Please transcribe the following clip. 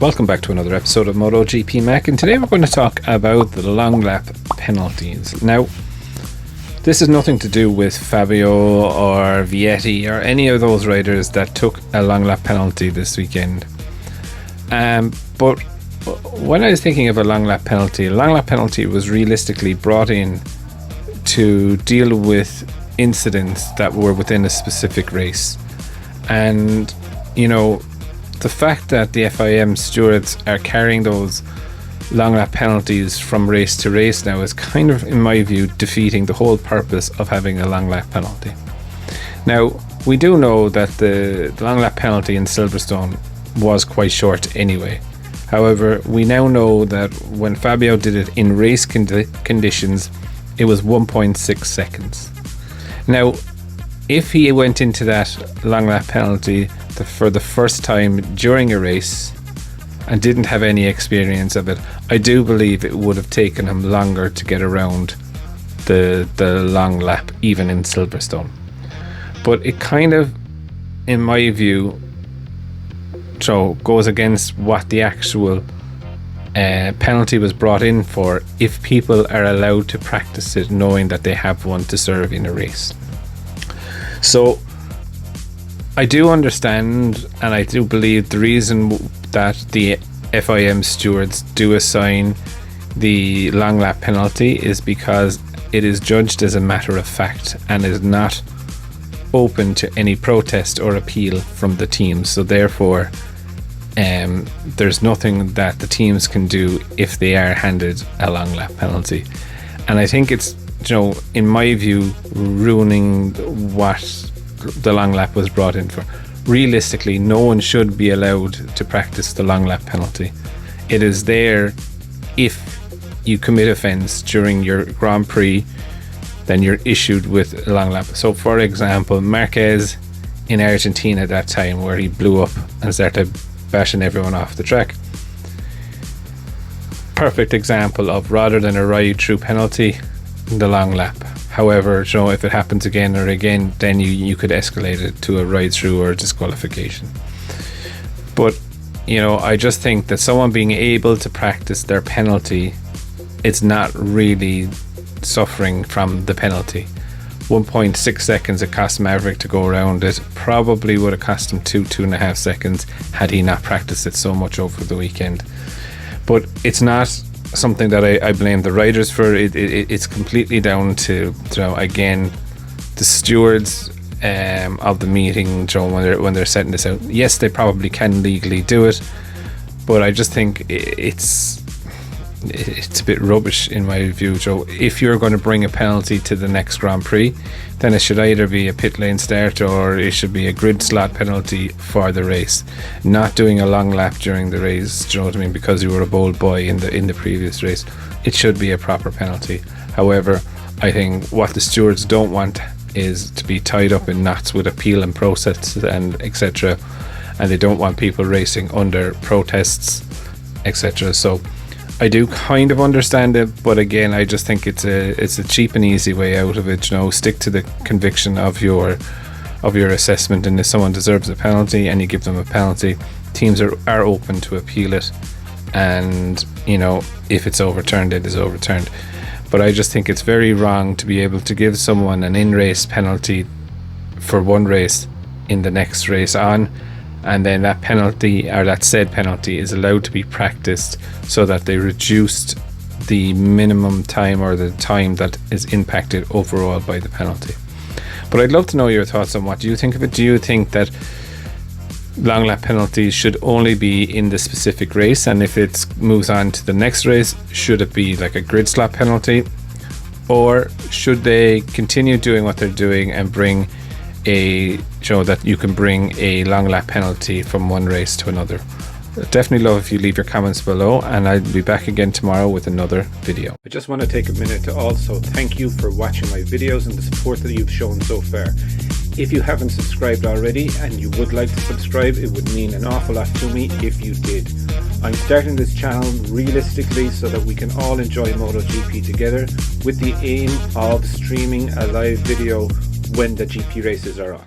Welcome back to another episode of MotoGP Mac, and today we're going to talk about the long lap penalties. Now, this is nothing to do with Fabio or Vietti or any of those riders that took a long lap penalty this weekend. But when I was thinking of a long lap penalty was realistically brought in to deal with incidents that were within a specific race. And, you know, the fact that the FIM stewards are carrying those long lap penalties from race to race now is kind of, in my view, defeating the whole purpose of having a long lap penalty. Now, we do know that the long lap penalty in Silverstone was quite short anyway. However, we now know that when Fabio did it in race conditions, it was 1.6 seconds. Now, if he went into that long lap penalty for the first time during a race and didn't have any experience of it, I do believe it would have taken him longer to get around the long lap, even in Silverstone. But it kind of, in my view, goes against what the actual penalty was brought in for, if people are allowed to practice it knowing that they have one to serve in a race. So I do understand, and I do believe the reason that the FIM stewards do assign the long lap penalty is because it is judged as a matter of fact and is not open to any protest or appeal from the teams. So therefore, there's nothing that the teams can do if they are handed a long lap penalty. And I think it's, in my view, ruining what the long lap was brought in for. Realistically, no one should be allowed to practice the long lap penalty. It is there if you commit offence during your Grand Prix, then you're issued with a long lap. So for example, Marquez in Argentina at that time, where he blew up and started bashing everyone off the track. Perfect example of, rather than a ride-through penalty, the long lap. However, if it happens again or again, then you could escalate it to a ride-through or a disqualification. But, I just think that someone being able to practice their penalty, it's not really suffering from the penalty. 1.6 seconds it cost Maverick to go around it. Probably would have cost him 2.5 seconds had he not practiced it so much over the weekend. But it's not something that I blame the riders for. It's completely down to, again, the stewards of the meeting, when they're setting this out. Yes, they probably can legally do it, but I just think it's a bit rubbish in my view, Joe. If you're going to bring a penalty to the next Grand Prix, then it should either be a pit lane start or it should be a grid slot penalty for the race. Not doing a long lap during the race, do you know what I mean, because you were a bold boy in the previous race. It should be a proper penalty. However, I think what the stewards don't want is to be tied up in knots with appeal and process and etc. And they don't want people racing under protests, etc. So I do kind of understand it, but again, I just think it's a cheap and easy way out of it. Stick to the conviction of your assessment, and if someone deserves a penalty and you give them a penalty, teams are open to appeal it, and if it's overturned, it is overturned. But I just think it's very wrong to be able to give someone an in-race penalty for one race in the next race on, and then that penalty, or that said penalty, is allowed to be practiced so that they reduced the minimum time or the time that is impacted overall by the penalty. But I'd love to know your thoughts on what do you think of it. Do you think that long lap penalties should only be in the specific race, and if it moves on to the next race, should it be like a grid slot penalty, or should they continue doing what they're doing and bring that you can bring a long lap penalty from one race to another? Definitely love if you leave your comments below, and I'll be back again tomorrow with another video. I just want to take a minute to also thank you for watching my videos and the support that you've shown so far. If you haven't subscribed already and you would like to subscribe, it would mean an awful lot to me if you did. I'm starting this channel realistically so that we can all enjoy MotoGP together, with the aim of streaming a live video when the GP races are on.